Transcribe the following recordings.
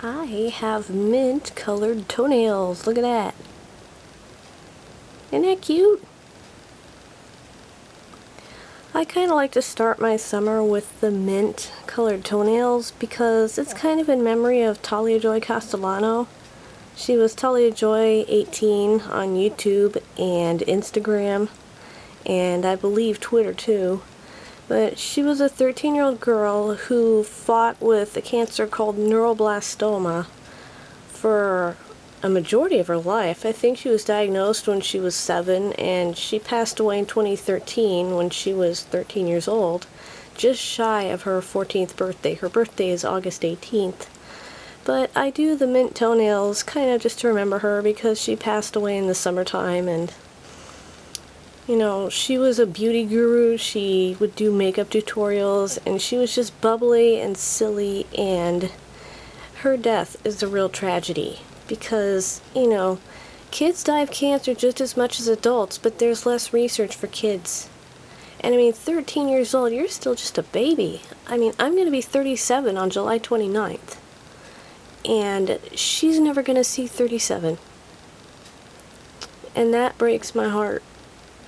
I have mint colored toenails. Look at that. Isn't that cute? I kind of like to start my summer with the mint colored toenails because it's kind of in memory of Talia Joy Castellano. She was Talia Joy 18 on YouTube and Instagram, and I believe Twitter too. But she was a 13-year-old girl who fought with a cancer called neuroblastoma for a majority of her life. I think she was diagnosed when she was 7, and she passed away in 2013 when she was 13 years old, just shy of her 14th birthday. Her birthday is August 18th. But I do the mint toenails kind of just to remember her because she passed away in the summertime, and you know, she was a beauty guru. She would do makeup tutorials, and she was just bubbly and silly, and her death is a real tragedy because, you know, kids die of cancer just as much as adults, but there's less research for kids. And I mean, 13 years old, you're still just a baby. I mean, I'm going to be 37 on July 29th, and she's never going to see 37. And that breaks my heart.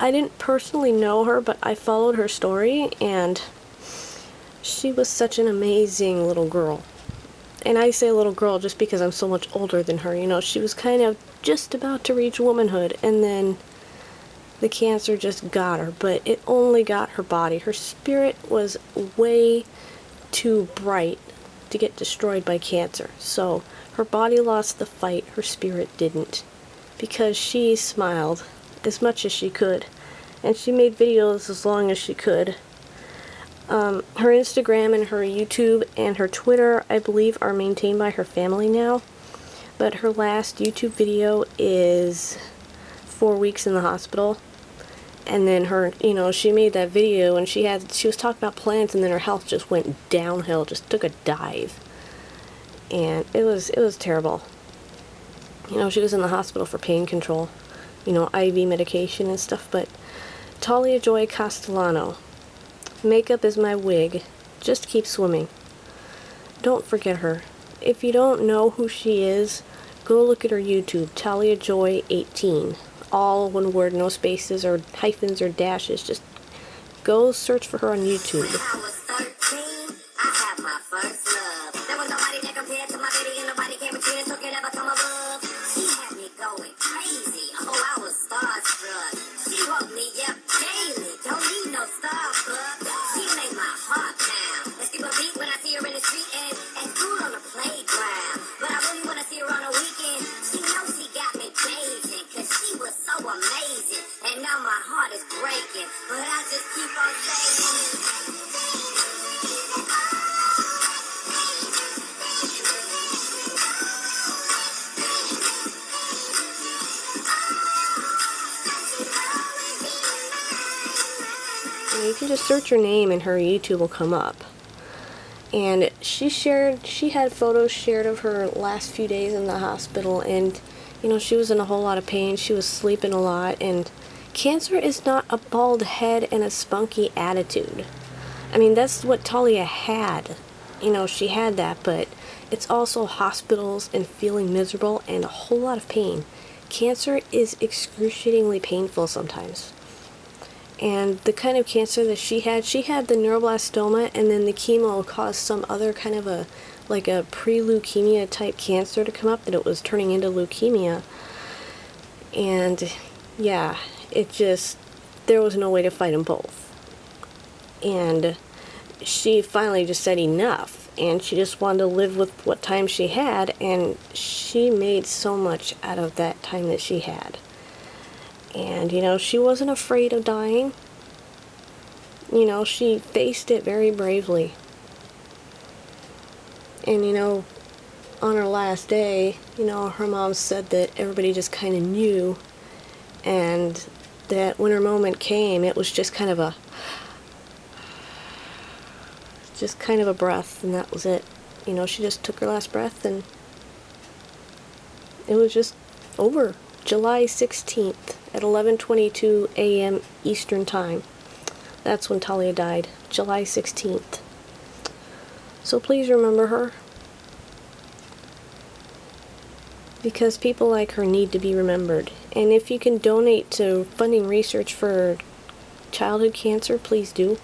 I didn't personally know her, but I followed her story, and she was such an amazing little girl. And I say little girl just because I'm so much older than her. You know, she was kind of just about to reach womanhood, and then the cancer just got her, but it only got her body. Her spirit was way too bright to get destroyed by cancer. So her body lost the fight, her spirit didn't, because she smiled as much as she could, and she made videos as long as she could. Her Instagram and her YouTube and her Twitter, I believe, are maintained by her family now, but her last YouTube video is 4 weeks in the hospital. And then her, you know, she made that video and she was talking about plants, and then her health just went downhill, just took a dive, and it was terrible. You know, she was in the hospital for pain control, you know, IV medication and stuff. But Talia Joy Castellano, makeup is my wig, just keep swimming. Don't forget her. If you don't know who she is, go look at her YouTube, Talia Joy 18. All one word, no spaces or hyphens or dashes. Just go search for her on YouTube. I was 13, I had my first love. There was nobody that compared to my baby, and nobody came between us, so could ever come above. She had me going crazy. Oh, I was starstruck. She woke me up daily. Don't need no Starbucks. She made my heart pound. Let's skip a beat when I see her in the street and school on the playground. But I really want to see her on a weekend. She knows she got me changing, cause she was so amazing. And now my heart is breaking, but I just keep on saying. You can just search her name and her YouTube will come up. And she had photos shared of her last few days in the hospital, and you know, she was in a whole lot of pain. She was sleeping a lot, and cancer is not a bald head and a spunky attitude. I mean, that's what Talia had. You know, she had that, but it's also hospitals and feeling miserable and a whole lot of pain. Cancer is excruciatingly painful sometimes. And the kind of cancer that she had the neuroblastoma, and then the chemo caused some other kind of a pre-leukemia type cancer to come up, that it was turning into leukemia. And yeah, there was no way to fight them both. And she finally just said enough, and she just wanted to live with what time she had, and she made so much out of that time that she had. And, you know, she wasn't afraid of dying. You know, she faced it very bravely. And, you know, on her last day, you know, her mom said that everybody just kind of knew, and that when her moment came, it was just kind of a breath, and that was it. You know, she just took her last breath, and it was just over. July 16th at 11:22 a.m. Eastern Time. That's when Talia died, July 16th. So please remember her. because people like her need to be remembered. And if you can donate to funding research for childhood cancer, please do.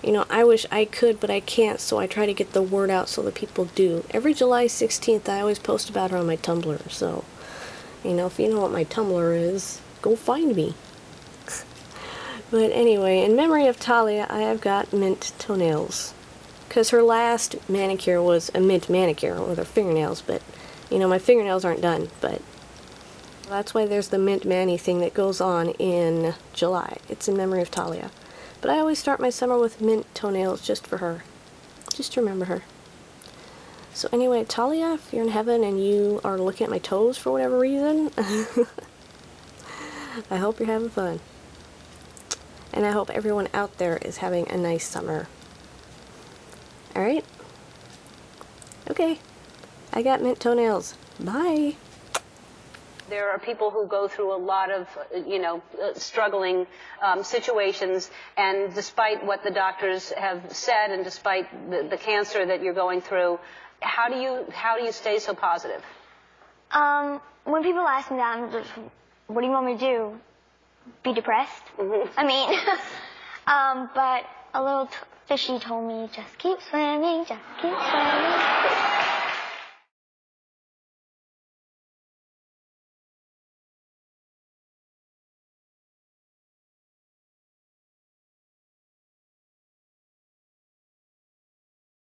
You know, I wish I could, but I can't, so I try to get the word out so that people do. Every July 16th, I always post about her on my Tumblr, so, you know, if you know what my Tumblr is, go find me. But anyway, in memory of Talia, I have got mint toenails. Because her last manicure was a mint manicure with her fingernails, but, you know, my fingernails aren't done, but that's why there's the mint mani thing that goes on in July. It's in memory of Talia. But I always start my summer with mint toenails just for her. Just to remember her. So anyway, Talia, if you're in heaven and you are looking at my toes for whatever reason, I hope you're having fun. And I hope everyone out there is having a nice summer. Alright? Okay. I got mint toenails. Bye! There are people who go through a lot of, struggling situations, and despite what the doctors have said, and despite the cancer that you're going through, how do you stay so positive? When people ask me that, I'm just, what do you want me to do? Be depressed? Mm-hmm. I mean, but a little fishy told me, just keep swimming, just keep swimming.